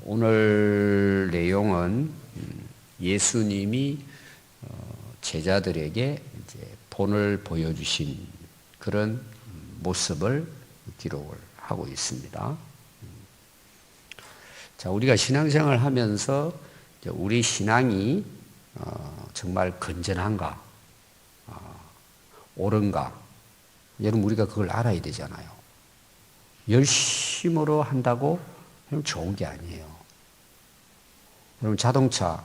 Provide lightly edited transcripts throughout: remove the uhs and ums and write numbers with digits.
오늘 내용은 예수님이 제자들에게 이제 본을 보여주신 그런 모습을 기록을 하고 있습니다. 자, 우리가 신앙생활을 하면서 우리 신앙이 정말 건전한가, 옳은가, 여러분 우리가 그걸 알아야 되잖아요. 열심으로 한다고 좋은 게 아니에요. 여러분 자동차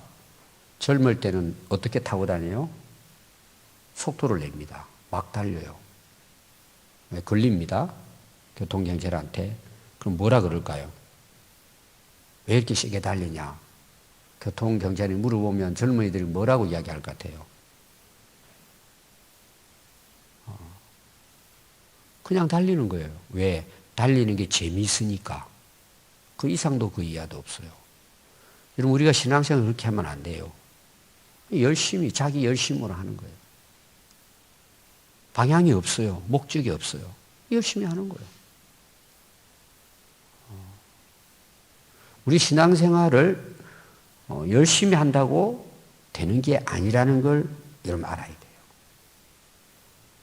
젊을 때는 어떻게 타고 다녀요? 속도를 냅니다. 막 달려요. 왜? 걸립니다. 교통경찰한테. 그럼 뭐라 그럴까요? 왜 이렇게 세게 달리냐? 교통경찰이 물어보면 젊은이들이 뭐라고 이야기할 것 같아요? 그냥 달리는 거예요. 왜? 달리는 게 재미있으니까. 그 이상도 그 이하도 없어요. 여러분 우리가 신앙생활 그렇게 하면 안 돼요. 열심히 자기 열심으로 하는 거예요. 방향이 없어요. 목적이 없어요. 열심히 하는 거예요. 우리 신앙생활을 열심히 한다고 되는 게 아니라는 걸 여러분 알아야 돼요.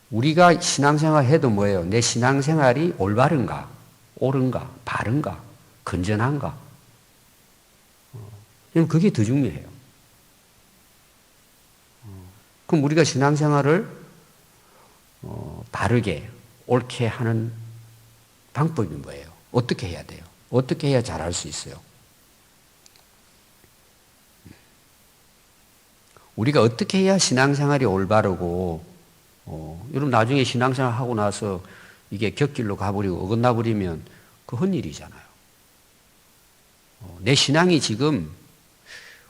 우리가 신앙생활 해도 뭐예요? 내 신앙생활이 올바른가, 옳은가, 바른가, 건전한가. 여러분 그게 더 중요해요. 그럼 우리가 신앙생활을 바르게, 옳게 하는 방법이 뭐예요? 어떻게 해야 돼요? 어떻게 해야 잘할 수 있어요? 우리가 어떻게 해야 신앙생활이 올바르고, 여러분 나중에 신앙생활 하고 나서 이게 곁길로 가버리고 어긋나 버리면 그 헛일이잖아요. 내 신앙이 지금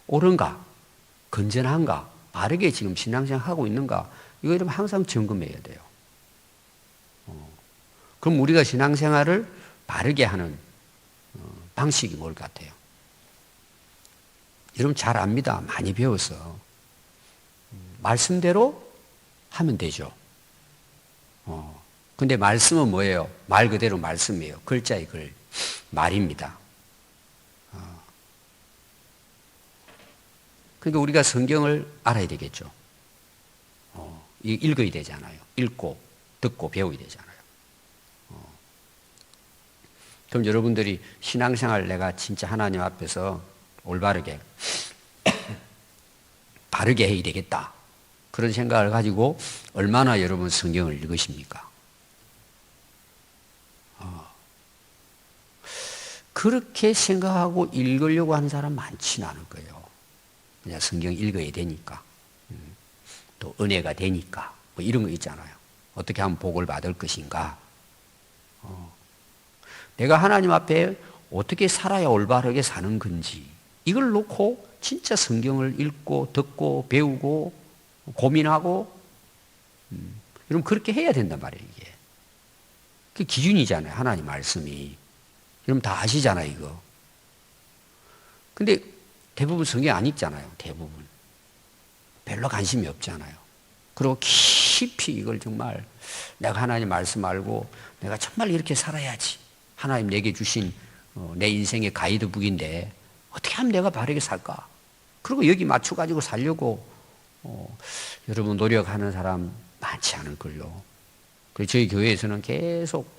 옳은가, 건전한가, 바르게 지금 신앙생활 하고 있는가, 이거 여러분 항상 점검해야 돼요. 그럼 우리가 신앙생활을 바르게 하는 방식이 뭘 같아요? 여러분 잘 압니다. 많이 배워서. 말씀대로 하면 되죠. 근데 말씀은 뭐예요? 말 그대로 말씀이에요. 글자의 글. 말입니다. 그러니까 우리가 성경을 알아야 되겠죠. 읽어야 되잖아요. 읽고, 듣고, 배워야 되잖아요. 그럼 여러분들이 신앙생활 내가 진짜 하나님 앞에서 올바르게, 바르게 해야 되겠다. 그런 생각을 가지고 얼마나 여러분 성경을 읽으십니까? 그렇게 생각하고 읽으려고 하는 사람 많지는 않을 거예요. 그냥 성경 읽어야 되니까. 또 은혜가 되니까. 뭐 이런 거 있잖아요. 어떻게 하면 복을 받을 것인가. 내가 하나님 앞에 어떻게 살아야 올바르게 사는 건지. 이걸 놓고 진짜 성경을 읽고 듣고 배우고 고민하고 여러분 그렇게 해야 된단 말이에요. 이게. 그 기준이잖아요. 하나님 말씀이. 여러분 다 아시잖아요. 이거. 근데 대부분 성경 안 읽잖아요. 대부분. 별로 관심이 없잖아요. 그리고 깊이 이걸 정말 내가 하나님 말씀 알고 내가 정말 이렇게 살아야지. 하나님 내게 주신 내 인생의 가이드북인데 어떻게 하면 내가 바르게 살까? 그리고 여기 맞춰가지고 살려고 여러분 노력하는 사람 많지 않을걸요. 그래서 저희 교회에서는 계속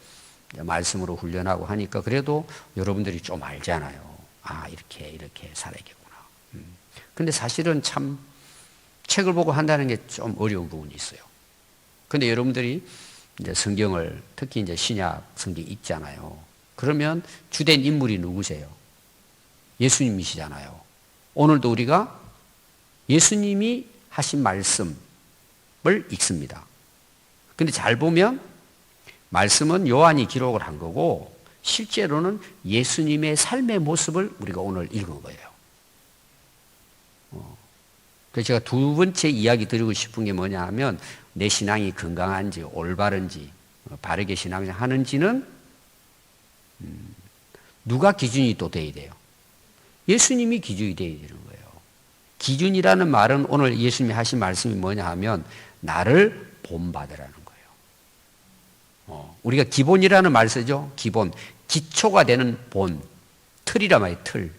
말씀으로 훈련하고 하니까 그래도 여러분들이 좀 알잖아요. 아, 이렇게 살아야겠구나. 근데 사실은 참 책을 보고 한다는 게 좀 어려운 부분이 있어요. 근데 여러분들이 이제 성경을 특히 이제 신약 성경 읽잖아요. 그러면 주된 인물이 누구세요? 예수님이시잖아요. 오늘도 우리가 예수님이 하신 말씀을 읽습니다. 근데 잘 보면 말씀은 요한이 기록을 한 거고 실제로는 예수님의 삶의 모습을 우리가 오늘 읽은 거예요. 그래서 제가 두 번째 이야기 드리고 싶은 게 뭐냐 하면 내 신앙이 건강한지 올바른지 바르게 신앙을 하는지는 누가 기준이 또 돼야 돼요? 예수님이 기준이 돼야 되는 거예요. 기준이라는 말은 오늘 예수님이 하신 말씀이 뭐냐 하면 나를 본받으라는 거예요. 우리가 기본이라는 말 쓰죠. 기본. 기초가 되는 본. 틀이란 말이에요. 틀.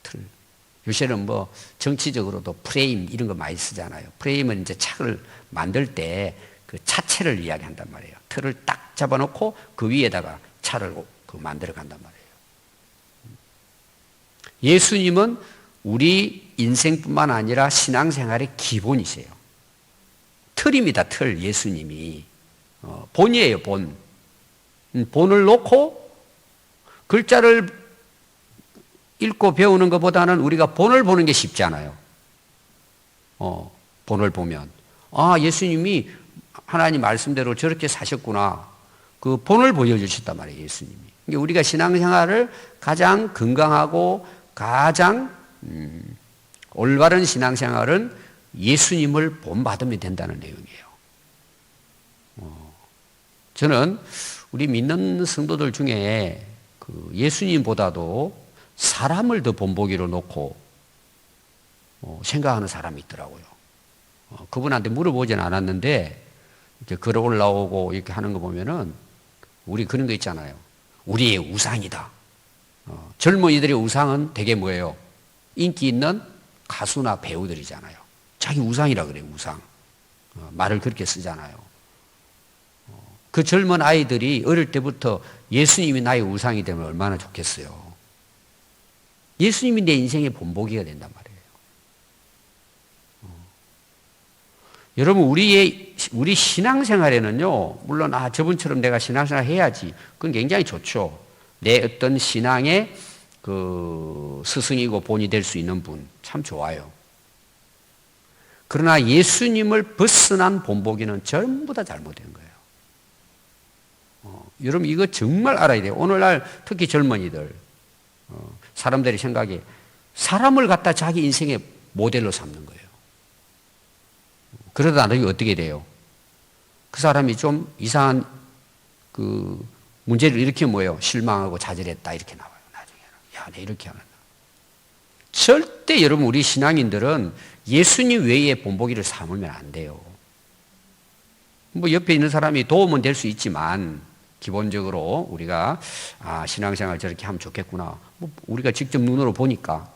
틀. 요새는 뭐 정치적으로도 프레임 이런 거 많이 쓰잖아요. 프레임은 이제 착을 만들 때 그 차체를 이야기한단 말이에요. 틀을 딱 잡아놓고 그 위에다가 차를 만들어 간단 말이에요. 예수님은 우리 인생뿐만 아니라 신앙생활의 기본이세요. 틀입니다. 틀. 예수님이 본이에요. 본. 본을 놓고 글자를 읽고 배우는 것보다는 우리가 본을 보는 게 쉽지 않아요. 본을 보면 예수님이 하나님 말씀대로 저렇게 사셨구나. 그 본을 보여주셨단 말이에요. 예수님이. 그러니까 우리가 신앙생활을 가장 건강하고 가장 올바른 신앙생활은 예수님을 본받으면 된다는 내용이에요. 저는 우리 믿는 성도들 중에 그 예수님보다도 사람을 더 본보기로 놓고 생각하는 사람이 있더라고요. 그분한테 물어보진 않았는데 이렇게 글 올라오고 이렇게 하는 거 보면은 우리 그런 거 있잖아요. 우리의 우상이다. 젊은이들의 우상은 되게 뭐예요? 인기 있는 가수나 배우들이잖아요. 자기 우상이라 그래요. 우상. 말을 그렇게 쓰잖아요. 그 젊은 아이들이 어릴 때부터 예수님이 나의 우상이 되면 얼마나 좋겠어요. 예수님이 내 인생의 본보기가 된단 말이에요. 여러분, 우리 신앙생활에는요, 물론, 저분처럼 내가 신앙생활 해야지. 그건 굉장히 좋죠. 내 어떤 신앙의 그 스승이고 본이 될 수 있는 분, 참 좋아요. 그러나 예수님을 벗어난 본보기는 전부 다 잘못된 거예요. 여러분, 이거 정말 알아야 돼요. 오늘날 특히 젊은이들, 사람들이 생각에 사람을 갖다 자기 인생의 모델로 삼는 거예요. 그러다 나중에 어떻게 돼요? 그 사람이 좀 이상한 그 문제를 일으키면 뭐예요? 실망하고 좌절했다 이렇게 나와요. 나중에는. 내 이렇게 하는. 절대 여러분 우리 신앙인들은 예수님 외에 본보기를 삼으면 안 돼요. 뭐 옆에 있는 사람이 도움은 될 수 있지만 기본적으로 우리가 신앙생활 저렇게 하면 좋겠구나. 뭐 우리가 직접 눈으로 보니까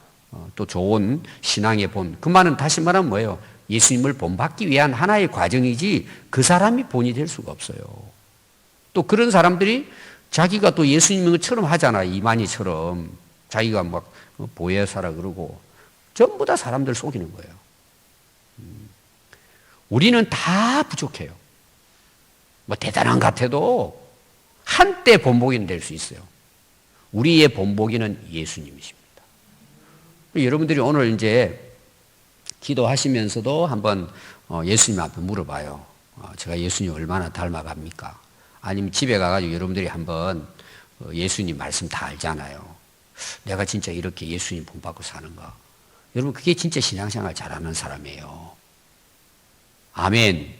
또 좋은 신앙의 본. 그 말은 다시 말하면 뭐예요? 예수님을 본받기 위한 하나의 과정이지 그 사람이 본이 될 수가 없어요. 또 그런 사람들이 자기가 또 예수님인 것처럼 하잖아요. 이만희처럼. 자기가 막 보혜사라 그러고 전부 다 사람들 속이는 거예요. 우리는 다 부족해요. 뭐 대단한 것 같아도 한때 본보기는 될 수 있어요. 우리의 본보기는 예수님이십니다. 여러분들이 오늘 이제 기도하시면서도 한번 예수님 앞에 물어봐요. 제가 예수님 얼마나 닮아갑니까? 아니면 집에 가가지고 여러분들이 한번 예수님 말씀 다 알잖아요. 내가 진짜 이렇게 예수님 본받고 사는가? 여러분 그게 진짜 신앙생활 잘하는 사람이에요. 아멘.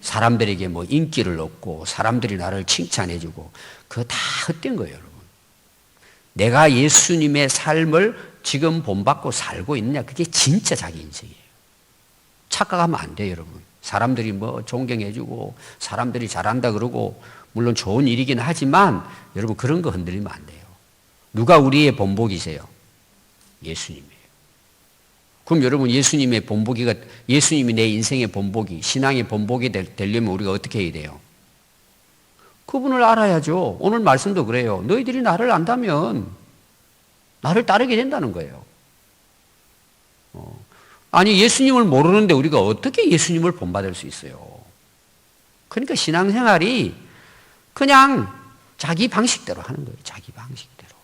사람들에게 뭐 인기를 얻고 사람들이 나를 칭찬해주고 그거 다 헛된 거예요, 여러분. 내가 예수님의 삶을 지금 본받고 살고 있느냐? 그게 진짜 자기 인생이에요. 착각하면 안 돼요, 여러분. 사람들이 뭐 존경해주고 사람들이 잘한다 그러고 물론 좋은 일이긴 하지만 여러분 그런 거 흔들리면 안 돼요. 누가 우리의 본보기세요? 예수님이에요. 그럼 여러분 예수님의 본보기가 예수님이 내 인생의 본보기, 신앙의 본보기 되려면 우리가 어떻게 해야 돼요? 그분을 알아야죠. 오늘 말씀도 그래요. 너희들이 나를 안다면 나를 따르게 된다는 거예요. 아니 예수님을 모르는데 우리가 어떻게 예수님을 본받을 수 있어요? 그러니까 신앙생활이 그냥 자기 방식대로 하는 거예요. 자기 방식대로.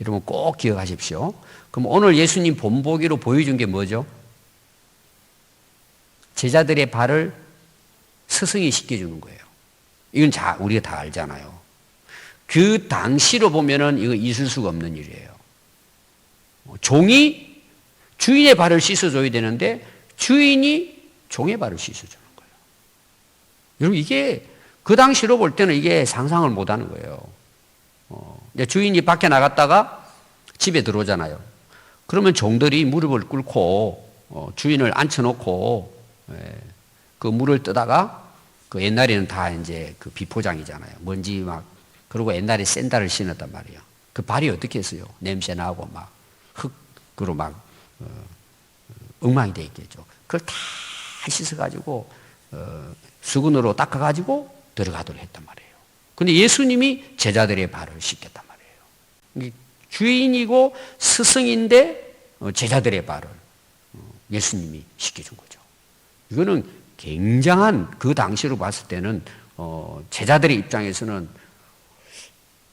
여러분 꼭 기억하십시오. 그럼 오늘 예수님 본보기로 보여준 게 뭐죠? 제자들의 발을 스승이 씻겨주는 거예요. 이건 우리가 다 알잖아요. 그 당시로 보면은 이거 있을 수가 없는 일이에요. 종이 주인의 발을 씻어줘야 되는데 주인이 종의 발을 씻어주는 거예요. 여러분 이게 그 당시로 볼 때는 이게 상상을 못하는 거예요. 주인이 밖에 나갔다가 집에 들어오잖아요. 그러면 종들이 무릎을 꿇고 주인을 앉혀놓고 그 물을 뜨다가 그 옛날에는 다 이제 그 비포장이잖아요. 먼지 막 그리고 옛날에 샌들을 신었단 말이에요. 그 발이 어떻게 했어요? 냄새 나고 막 흙으로 막 엉망이 돼 있겠죠. 그걸 다 씻어가지고 수건으로 닦아가지고 들어가도록 했단 말이에요. 근데 예수님이 제자들의 발을 씻겼단 말이에요. 주인이고 스승인데 제자들의 발을 예수님이 씻겨준 거죠. 이거는 굉장한, 그 당시로 봤을 때는 제자들의 입장에서는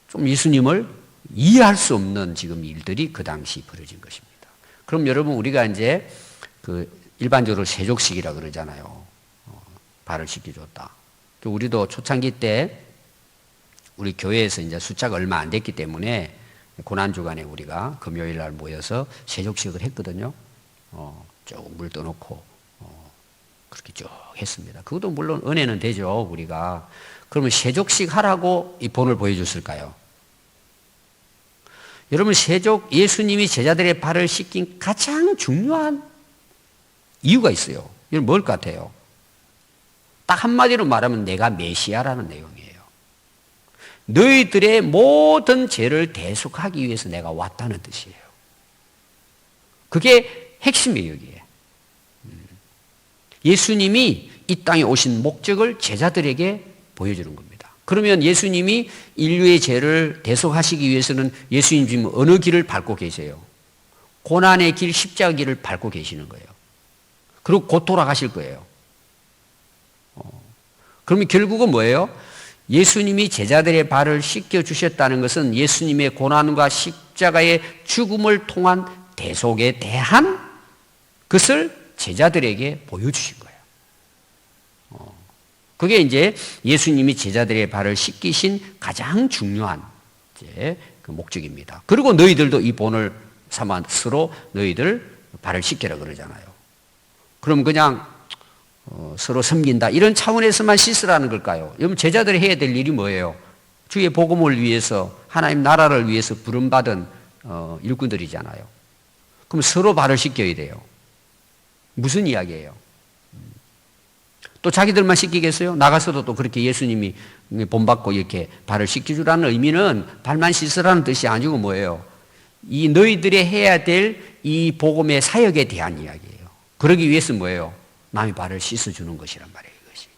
좀 예수님을 이해할 수 없는 지금 일들이 그 당시 벌어진 것입니다. 그럼 여러분, 우리가 이제 그 일반적으로 세족식이라 그러잖아요. 발을 씻겨줬다. 우리도 초창기 때 우리 교회에서 이제 숫자가 얼마 안 됐기 때문에 고난주간에 우리가 금요일 날 모여서 세족식을 했거든요. 쭉 물 떠놓고 그렇게 쭉 했습니다. 그것도 물론 은혜는 되죠, 우리가. 그러면 세족식 하라고 이 본을 보여줬을까요? 여러분, 예수님이 제자들의 발을 씻긴 가장 중요한 이유가 있어요. 이건 뭘 것 같아요? 딱 한마디로 말하면 내가 메시아라는 내용이에요. 너희들의 모든 죄를 대속하기 위해서 내가 왔다는 뜻이에요. 그게 핵심이에요, 여기에. 예수님이 이 땅에 오신 목적을 제자들에게 보여주는 겁니다. 그러면 예수님이 인류의 죄를 대속하시기 위해서는 예수님 지금 어느 길을 밟고 계세요? 고난의 길, 십자가 길을 밟고 계시는 거예요. 그리고 곧 돌아가실 거예요. 그러면 결국은 뭐예요? 예수님이 제자들의 발을 씻겨주셨다는 것은 예수님의 고난과 십자가의 죽음을 통한 대속에 대한 것을 제자들에게 보여주신 거예요. 그게 이제 예수님이 제자들의 발을 씻기신 가장 중요한 이제 그 목적입니다. 그리고 너희들도 이 본을 삼아 서로 너희들 발을 씻겨라 그러잖아요. 그럼 그냥 서로 섬긴다 이런 차원에서만 씻으라는 걸까요? 여러분, 제자들이 해야 될 일이 뭐예요? 주의 복음을 위해서, 하나님 나라를 위해서 부름받은 일꾼들이잖아요. 그럼 서로 발을 씻겨야 돼요. 무슨 이야기예요? 또 자기들만 씻기겠어요? 나가서도 또 그렇게 예수님이 본받고 이렇게 발을 씻겨주라는 의미는 발만 씻으라는 뜻이 아니고 뭐예요? 이 너희들이 해야 될 이 복음의 사역에 대한 이야기예요. 그러기 위해서 뭐예요? 남의 발을 씻어주는 것이란 말이에요, 이것이.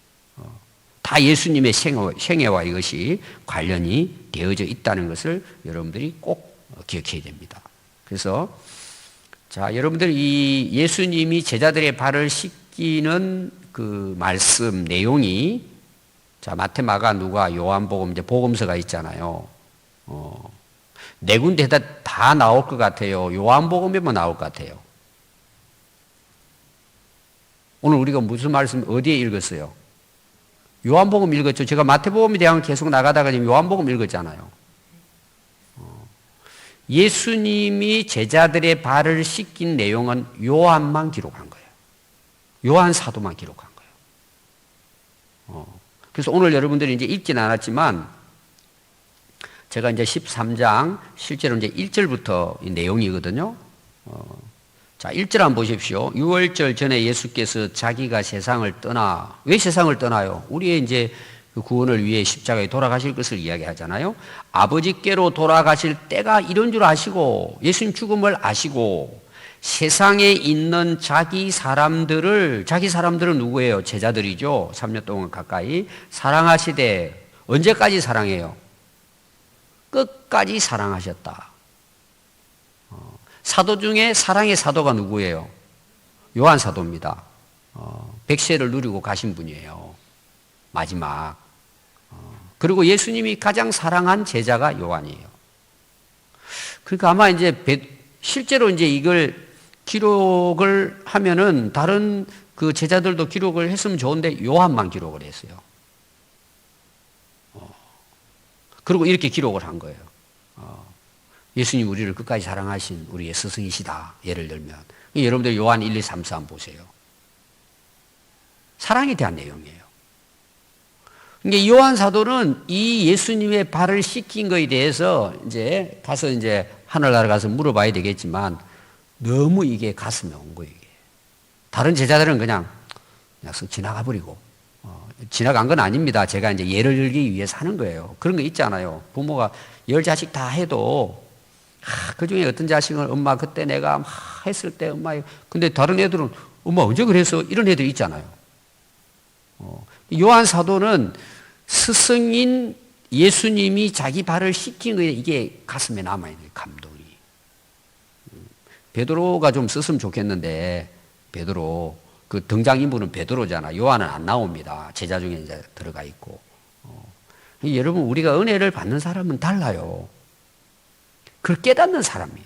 다 예수님의 생애와 이것이 관련이 되어져 있다는 것을 여러분들이 꼭 기억해야 됩니다. 그래서, 자, 여러분들 이 예수님이 제자들의 발을 씻기는 그 말씀 내용이, 자, 마태, 마가, 누가, 요한복음, 이제 복음서가 있잖아요. 네 군데다 다 나올 것 같아요. 요한복음에만 나올 것 같아요. 오늘 우리가 무슨 말씀 어디에 읽었어요? 요한복음 읽었죠. 제가 마태복음에 대한 계속 나가다가 지금 요한복음 읽었잖아요. 예수님이 제자들의 발을 씻긴 내용은 요한만 기록한 거예요. 요한 사도만 기록한 거예요. 그래서 오늘 여러분들이 이제 읽지는 않았지만 제가 이제 13장 실제로 이제 1절부터 이 내용이거든요. 자, 1절 한번 보십시오. 유월절 전에 예수께서 자기가 세상을 떠나, 왜 세상을 떠나요? 우리의 이제 그 구원을 위해 십자가에 돌아가실 것을 이야기하잖아요. 아버지께로 돌아가실 때가 이런 줄 아시고, 예수님 죽음을 아시고, 세상에 있는 자기 사람들은 누구예요? 제자들이죠. 3년 동안 가까이 사랑하시되, 언제까지 사랑해요? 끝까지 사랑하셨다. 사도 중에 사랑의 사도가 누구예요? 요한 사도입니다. 백세를 누리고 가신 분이에요. 마지막. 그리고 예수님이 가장 사랑한 제자가 요한이에요. 그러니까 아마 이제 실제로 이제 이걸 기록을 하면은 다른 그 제자들도 기록을 했으면 좋은데 요한만 기록을 했어요. 그리고 이렇게 기록을 한 거예요. 예수님 우리를 끝까지 사랑하신 우리의 스승이시다. 예를 들면. 여러분들 요한 1, 2, 3, 4 한번 보세요. 사랑에 대한 내용이에요. 그러니까 요한 사도는 이 예수님의 발을 씻긴 것에 대해서 이제 가서 이제 하늘나라 가서 물어봐야 되겠지만 너무 이게 가슴에 온 거예요. 이게. 다른 제자들은 그냥 쓱 지나가 버리고 지나간 건 아닙니다. 제가 이제 예를 들기 위해서 하는 거예요. 그런 거 있잖아요. 부모가 10자식 다 해도 그 중에 어떤 자식은 엄마 그때 내가 막 했을 때 엄마 근데 다른 애들은 엄마 언제 그랬어? 이런 애들이 있잖아요. 요한 사도는 스승인 예수님이 자기 발을 씻긴 거에 이게 가슴에 남아있는 감동이. 베드로가 좀 썼으면 좋겠는데 베드로 그 등장인물은 베드로잖아. 요한은 안 나옵니다. 제자 중에 이제 들어가 있고. 여러분 우리가 은혜를 받는 사람은 달라요. 그걸 깨닫는 사람이야.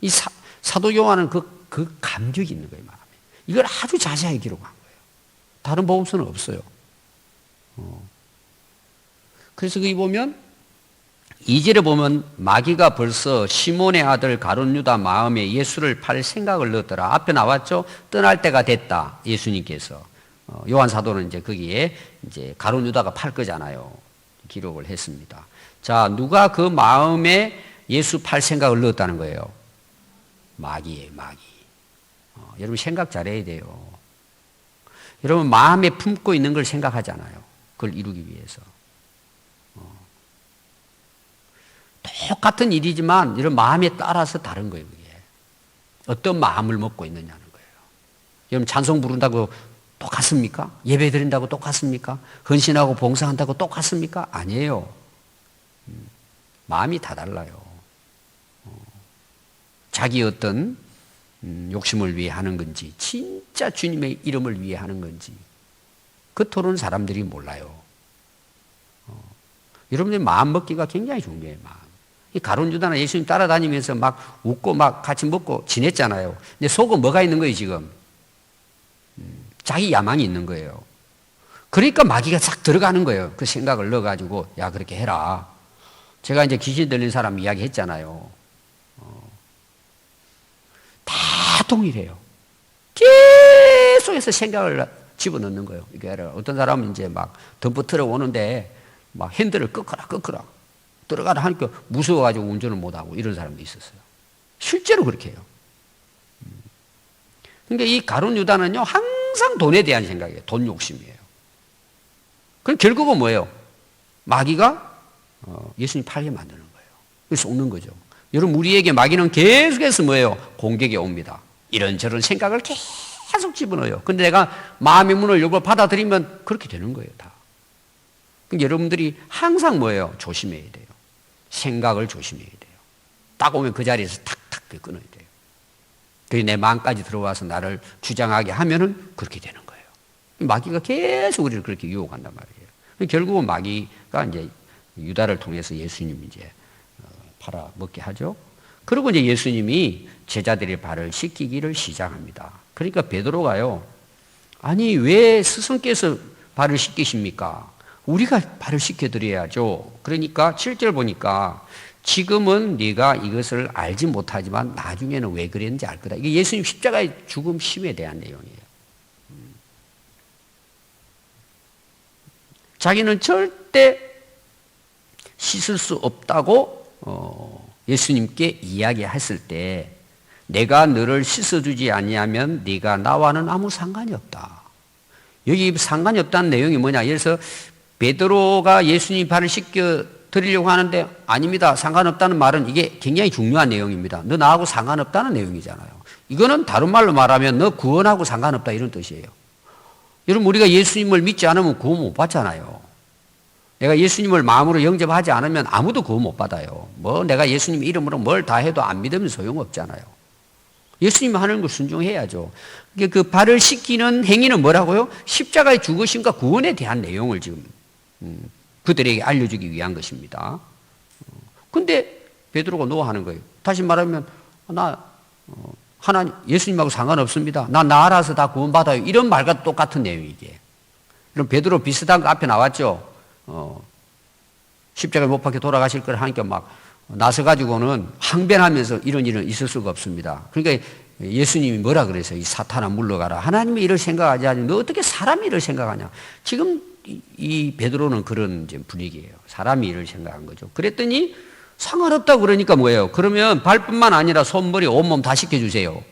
이 사도 요한은 그 감격이 있는 거예요, 마음에. 이걸 아주 자세하게 기록한 거예요. 다른 복음서는 없어요. 그래서 거기 보면 2절에 보면 마귀가 벌써 시몬의 아들 가룟 유다 마음에 예수를 팔 생각을 넣었더라. 앞에 나왔죠? 떠날 때가 됐다. 예수님께서. 요한 사도는 이제 거기에 이제 가룟 유다가 팔 거잖아요. 기록을 했습니다. 자, 누가 그 마음에 예수 팔 생각을 넣었다는 거예요? 마귀예요, 마귀. 여러분 생각 잘해야 돼요. 여러분 마음에 품고 있는 걸 생각하잖아요. 그걸 이루기 위해서. 똑같은 일이지만 이런 마음에 따라서 다른 거예요. 그게. 어떤 마음을 먹고 있느냐는 거예요. 여러분 찬송 부른다고 똑같습니까? 예배 드린다고 똑같습니까? 헌신하고 봉사한다고 똑같습니까? 아니에요. 마음이 다 달라요. 자기 어떤 욕심을 위해 하는 건지 진짜 주님의 이름을 위해 하는 건지 그 토론은 사람들이 몰라요. 여러분들 마음 먹기가 굉장히 중요해요. 마음. 이 가룟 유다나 예수님 따라다니면서 막 웃고 막 같이 먹고 지냈잖아요. 근데 속은 뭐가 있는 거예요 지금? 자기 야망이 있는 거예요. 그러니까 마귀가 싹 들어가는 거예요. 그 생각을 넣어가지고 야 그렇게 해라. 제가 이제 귀신 들린 사람 이야기 했잖아요. 다 동일해요. 계속해서 생각을 집어넣는 거예요. 이게 어떤 사람은 이제 막 덤프 트럭 오는데 막 핸들을 끄거라 들어가라 하니까 무서워가지고 운전을 못하고 이런 사람도 있었어요. 실제로 그렇게 해요. 그러니까 이 가룟 유다는요 항상 돈에 대한 생각이에요. 돈 욕심이에요. 그럼 결국은 뭐예요? 마귀가 예수님 팔게 만드는 거예요. 그래서 속는 거죠. 여러분 우리에게 마귀는 계속해서 뭐예요? 공격에 옵니다. 이런저런 생각을 계속 집어넣어요. 근데 내가 마음의 문을 열고 받아들이면 그렇게 되는 거예요. 다. 그러니까 여러분들이 항상 뭐예요? 조심해야 돼요. 생각을 조심해야 돼요. 딱 오면 그 자리에서 탁탁 끊어야 돼요. 그게 내 마음까지 들어와서 나를 주장하게 하면은 그렇게 되는 거예요. 마귀가 계속 우리를 그렇게 유혹한단 말이에요. 결국은 마귀가 이제 유다를 통해서 예수님 이제 팔아먹게 하죠. 그리고 이제 예수님이 제자들의 발을 씻기기를 시작합니다. 그러니까 베드로가요. 아니 왜 스승께서 발을 씻기십니까? 우리가 발을 씻겨드려야죠. 그러니까 7절 보니까 지금은 네가 이것을 알지 못하지만 나중에는 왜 그랬는지 알 거다. 이게 예수님 십자가의 죽음심에 대한 내용이에요. 자기는 절대 씻을 수 없다고 예수님께 이야기했을 때 내가 너를 씻어주지 아니하면 네가 나와는 아무 상관이 없다. 여기 상관이 없다는 내용이 뭐냐. 그래서 베드로가 예수님 발을 씻겨 드리려고 하는데 아닙니다. 상관없다는 말은 이게 굉장히 중요한 내용입니다. 너 나하고 상관없다는 내용이잖아요. 이거는 다른 말로 말하면 너 구원하고 상관없다 이런 뜻이에요. 여러분 우리가 예수님을 믿지 않으면 구원 못 받잖아요. 내가 예수님을 마음으로 영접하지 않으면 아무도 구원 못 받아요. 뭐 내가 예수님 이름으로 뭘 다 해도 안 믿으면 소용없잖아요. 예수님 하는 걸 순종해야죠. 그 발을 씻기는 행위는 뭐라고요? 십자가의 죽으심과 구원에 대한 내용을 지금 그들에게 알려주기 위한 것입니다. 근데 베드로가 노하는 거예요. 다시 말하면 하나님 예수님하고 상관없습니다. 나 알아서 다 구원받아요. 이런 말과 똑같은 내용이게. 그럼 베드로 비슷한 거 앞에 나왔죠. 십자가에 못 박혀 돌아가실 걸 하니까 막 나서가지고는 항변하면서 이런 일은 있을 수가 없습니다. 그러니까 예수님이 뭐라 그래서 이 사탄아 물러가라. 하나님이 이를 생각하지 않니? 너 어떻게 사람이 이를 생각하냐? 지금 이 베드로는 그런 분위기예요. 사람이 이를 생각한 거죠. 그랬더니 상관없다고 그러니까 뭐예요? 그러면 발뿐만 아니라 손머리 온몸 다 씻겨주세요.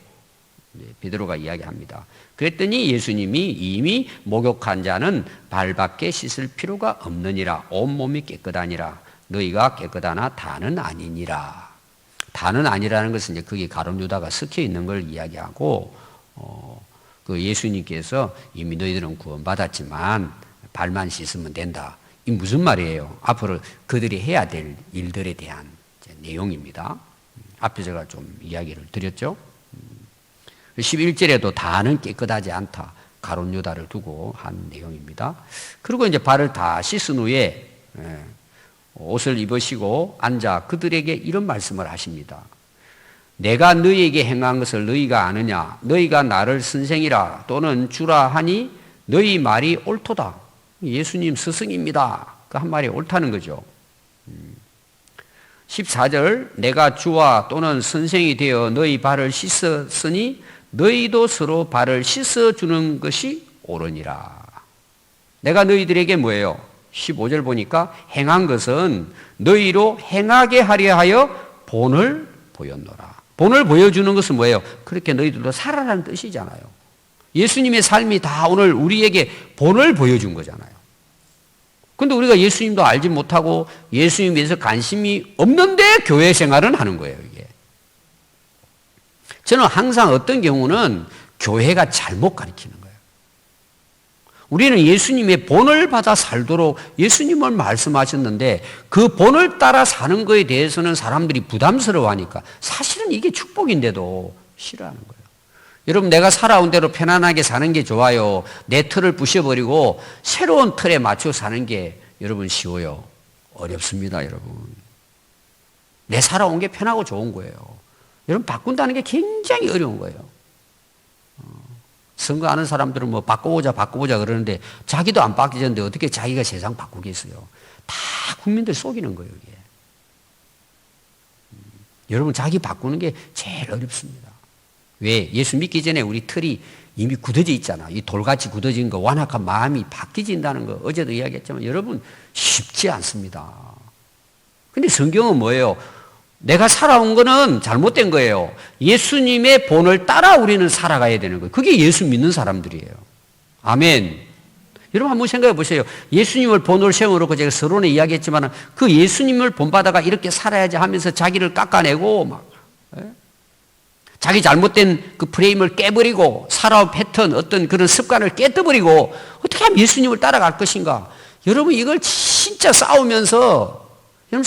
베드로가 이야기합니다. 그랬더니 예수님이 이미 목욕한 자는 발밖에 씻을 필요가 없느니라. 온몸이 깨끗하니라. 너희가 깨끗하나 다는 아니니라. 다는 아니라는 것은 이제 거기 가룟 유다가 섞여 있는 걸 이야기하고, 그 예수님께서 이미 너희들은 구원받았지만 발만 씻으면 된다. 이 무슨 말이에요? 앞으로 그들이 해야 될 일들에 대한 내용입니다. 앞에 제가 좀 이야기를 드렸죠. 11절에도 다는 깨끗하지 않다. 가룟 유다를 두고 한 내용입니다. 그리고 이제 발을 다 씻은 후에 옷을 입으시고 앉아 그들에게 이런 말씀을 하십니다. 내가 너희에게 행한 것을 너희가 아느냐? 너희가 나를 선생이라 또는 주라 하니 너희 말이 옳도다. 예수님 스승입니다. 그 한 말이 옳다는 거죠. 14절 내가 주와 또는 선생이 되어 너희 발을 씻었으니 너희도 서로 발을 씻어주는 것이 옳으니라. 내가 너희들에게 뭐예요? 15절 보니까 행한 것은 너희로 행하게 하려 하여 본을 보였노라. 본을 보여주는 것은 뭐예요? 그렇게 너희들도 살아라는 뜻이잖아요. 예수님의 삶이 다 오늘 우리에게 본을 보여준 거잖아요. 근데 우리가 예수님도 알지 못하고 예수님에 대해서 관심이 없는데 교회 생활은 하는 거예요, 이게. 저는 항상 어떤 경우는 교회가 잘못 가르치는 거예요. 우리는 예수님의 본을 받아 살도록 예수님을 말씀하셨는데 그 본을 따라 사는 거에 대해서는 사람들이 부담스러워하니까 사실은 이게 축복인데도 싫어하는 거예요. 여러분, 내가 살아온 대로 편안하게 사는 게 좋아요. 내 틀을 부셔버리고 새로운 틀에 맞춰 사는 게 여러분 쉬워요? 어렵습니다, 여러분. 내 살아온 게 편하고 좋은 거예요. 여러분, 바꾼다는 게 굉장히 어려운 거예요. 선거하는 사람들은 뭐 바꿔보자 그러는데 자기도 안 바뀌었는데 어떻게 자기가 세상 바꾸겠어요? 다 국민들 속이는 거예요, 이게. 여러분, 자기 바꾸는 게 제일 어렵습니다. 왜? 예수 믿기 전에 우리 틀이 이미 굳어져 있잖아. 이 돌같이 굳어진 거, 완악한 마음이 바뀌진다는 거 어제도 이야기했지만 여러분 쉽지 않습니다. 근데 성경은 뭐예요? 내가 살아온 거는 잘못된 거예요. 예수님의 본을 따라 우리는 살아가야 되는 거예요. 그게 예수 믿는 사람들이에요. 아멘. 여러분 한번 생각해 보세요. 예수님을 본으로 세워놓고 제가 서론에 이야기했지만 그 예수님을 본받아가 이렇게 살아야지 하면서 자기를 깎아내고 막 자기 잘못된 그 프레임을 깨버리고 살아온 패턴 어떤 그런 습관을 깨뜨버리고 어떻게 하면 예수님을 따라갈 것인가. 여러분 이걸 진짜 싸우면서 여러분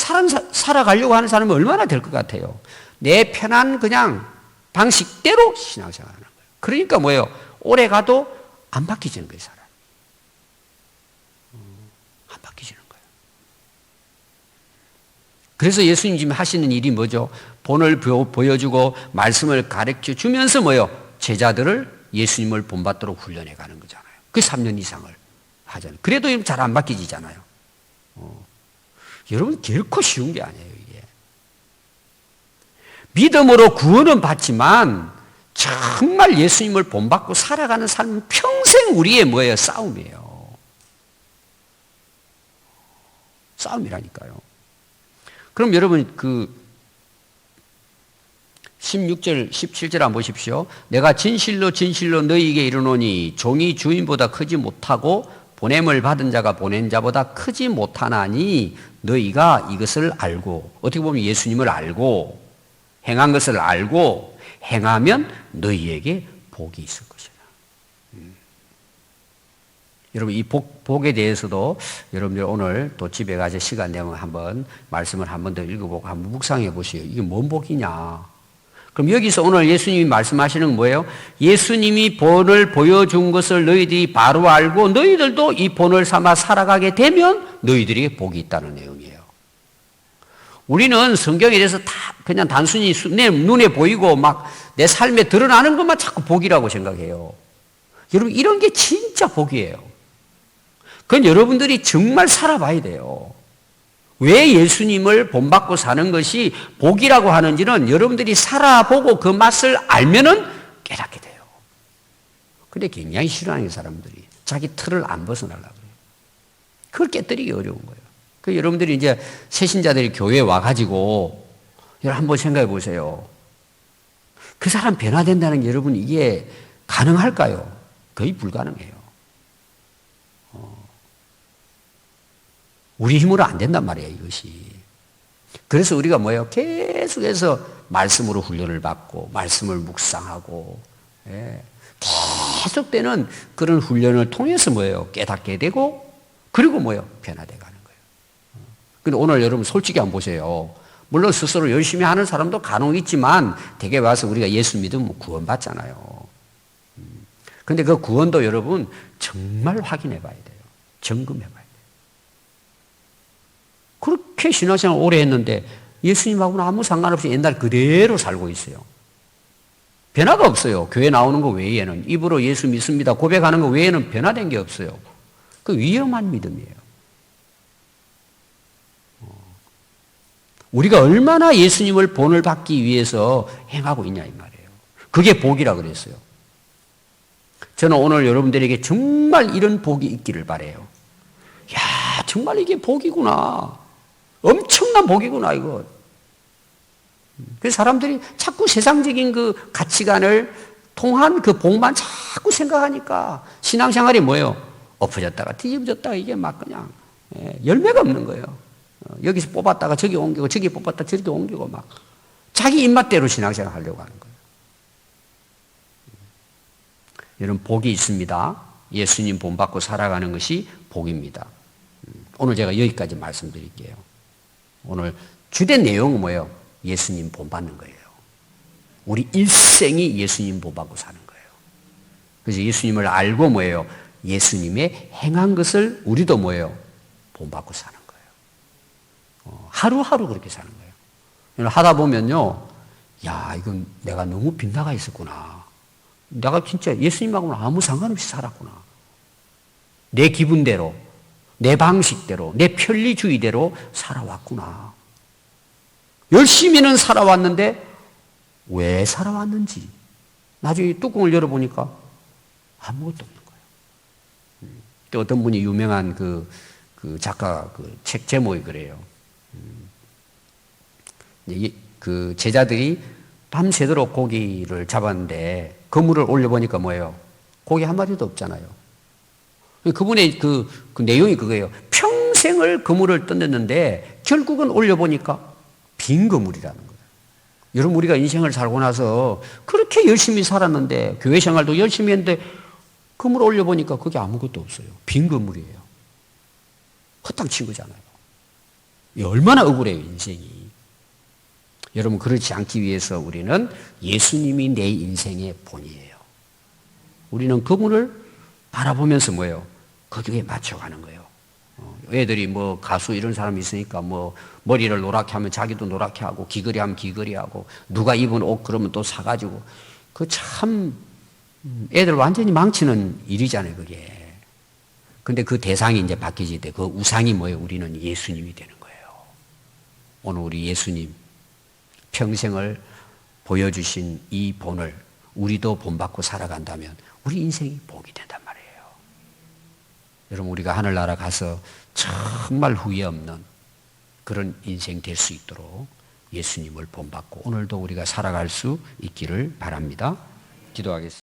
살아가려고 하는 사람이 얼마나 될 것 같아요. 내 편한 그냥 방식대로 신앙생활하는 거예요. 그러니까 뭐예요? 오래 가도 안 바뀌지는 거예요, 사람. 안 바뀌지는 거예요. 그래서 예수님 지금 하시는 일이 뭐죠? 본을 보여주고 말씀을 가르쳐 주면서 뭐예요? 제자들을 예수님을 본받도록 훈련해 가는 거잖아요. 그 3년 이상을 하잖아요. 그래도 잘 안 바뀌지잖아요. 여러분 결코 쉬운 게 아니에요, 이게. 믿음으로 구원은 받지만 정말 예수님을 본받고 살아가는 삶은 평생 우리의 뭐예요? 싸움이에요. 싸움이라니까요. 그럼 여러분 그 16절, 17절 한번 보십시오. 내가 진실로 너희에게 이르노니 종이 주인보다 크지 못하고 보냄을 받은 자가 보낸 자보다 크지 못하나니 너희가 이것을 알고, 어떻게 보면 예수님을 알고 행한 것을 알고 행하면 너희에게 복이 있을 것이다. 여러분 이 복에 대해서도 여러분들 오늘 또 집에 가서 시간 되면 한번 말씀을 한 번 더 읽어보고 한번 묵상해 보세요. 이게 뭔 복이냐. 그럼 여기서 오늘 예수님이 말씀하시는 건 뭐예요? 예수님이 본을 보여준 것을 너희들이 바로 알고 너희들도 이 본을 삼아 살아가게 되면 너희들에게 복이 있다는 내용이에요. 우리는 성경에 대해서 다 그냥 단순히 내 눈에 보이고 막 내 삶에 드러나는 것만 자꾸 복이라고 생각해요. 여러분 이런 게 진짜 복이에요. 그건 여러분들이 정말 살아봐야 돼요. 왜 예수님을 본받고 사는 것이 복이라고 하는지는 여러분들이 살아보고 그 맛을 알면은 깨닫게 돼요. 근데 굉장히 싫어하는 사람들이 자기 틀을 안 벗어나려고 해요. 그걸 깨뜨리기 어려운 거예요. 그 여러분들이 이제 새신자들이 교회에 와가지고 여러분 한번 생각해 보세요. 그 사람 변화된다는 게 여러분 이게 가능할까요? 거의 불가능해요. 우리 힘으로 안 된단 말이에요, 이것이. 그래서 우리가 뭐예요? 계속해서 말씀으로 훈련을 받고, 말씀을 묵상하고, 예. 계속되는 그런 훈련을 통해서 뭐예요? 깨닫게 되고, 그리고 뭐예요? 변화되어 가는 거예요. 근데 오늘 여러분 솔직히 한번 보세요. 물론 스스로 열심히 하는 사람도 간혹 있지만, 대개 와서 우리가 예수 믿으면 구원받잖아요. 근데 그 구원도 여러분 정말 확인해 봐야 돼요. 점검해 봐야 돼요. 그렇게 신앙생활 오래 했는데 예수님하고는 아무 상관없이 옛날 그대로 살고 있어요. 변화가 없어요. 교회 나오는 거 외에는. 입으로 예수 믿습니다 고백하는 거 외에는 변화된 게 없어요. 그 위험한 믿음이에요. 우리가 얼마나 예수님을 본을 받기 위해서 행하고 있냐 이 말이에요. 그게 복이라 그랬어요. 저는 오늘 여러분들에게 정말 이런 복이 있기를 바라요. 야, 정말 이게 복이구나. 엄청난 복이구나, 이거. 그래서 사람들이 자꾸 세상적인 그 가치관을 통한 그 복만 자꾸 생각하니까 신앙생활이 뭐예요? 엎어졌다가 뒤집어졌다가 이게 막 그냥 열매가 없는 거예요. 여기서 뽑았다가 저기 옮기고 저기 뽑았다가 저기 옮기고 막 자기 입맛대로 신앙생활 하려고 하는 거예요. 여러분 복이 있습니다. 예수님 본받고 살아가는 것이 복입니다. 오늘 제가 여기까지 말씀드릴게요. 오늘 주된 내용은 뭐예요? 예수님 본받는 거예요. 우리 일생이 예수님 본받고 사는 거예요. 그래서 예수님을 알고 뭐예요? 예수님의 행한 것을 우리도 뭐예요? 본받고 사는 거예요. 하루하루 그렇게 사는 거예요. 하다 보면요, 야, 이건 내가 너무 빗나가 있었구나. 내가 진짜 예수님하고는 아무 상관없이 살았구나. 내 기분대로, 내 방식대로, 내 편리주의대로 살아왔구나. 열심히는 살아왔는데 왜 살아왔는지 나중에 뚜껑을 열어보니까 아무것도 없는 거예요. 또 어떤 분이 유명한 그 작가 그 책 제목이 그래요. 그 제자들이 밤새도록 고기를 잡았는데 그물을 올려보니까 뭐예요? 고기 한 마리도 없잖아요. 그분의 그 내용이 그거예요. 평생을 그물을 던졌는데 결국은 올려보니까 빈 그물이라는 거예요. 여러분 우리가 인생을 살고 나서 그렇게 열심히 살았는데 교회 생활도 열심히 했는데 그물 올려보니까 그게 아무것도 없어요. 빈 그물이에요. 헛땅 친 거잖아요. 얼마나 억울해요 인생이. 여러분 그렇지 않기 위해서 우리는 예수님이 내 인생의 본이에요. 우리는 그분을 바라보면서 뭐예요? 거기에 맞춰가는 거예요. 애들이 뭐 가수 이런 사람이 있으니까 뭐 머리를 노랗게 하면 자기도 노랗게 하고 귀걸이 하면 귀걸이 하고 누가 입은 옷 그러면 또 사가지고 그 참 애들 완전히 망치는 일이잖아요 그게. 근데 그 대상이 이제 바뀌질 때 그 우상이 뭐예요? 우리는 예수님이 되는 거예요. 오늘 우리 예수님 평생을 보여주신 이 본을 우리도 본받고 살아간다면 우리 인생이 복이 된단 말이에요. 여러분 우리가 하늘나라 가서 정말 후회 없는 그런 인생 될 수 있도록 예수님을 본받고 오늘도 우리가 살아갈 수 있기를 바랍니다. 기도하겠습니다.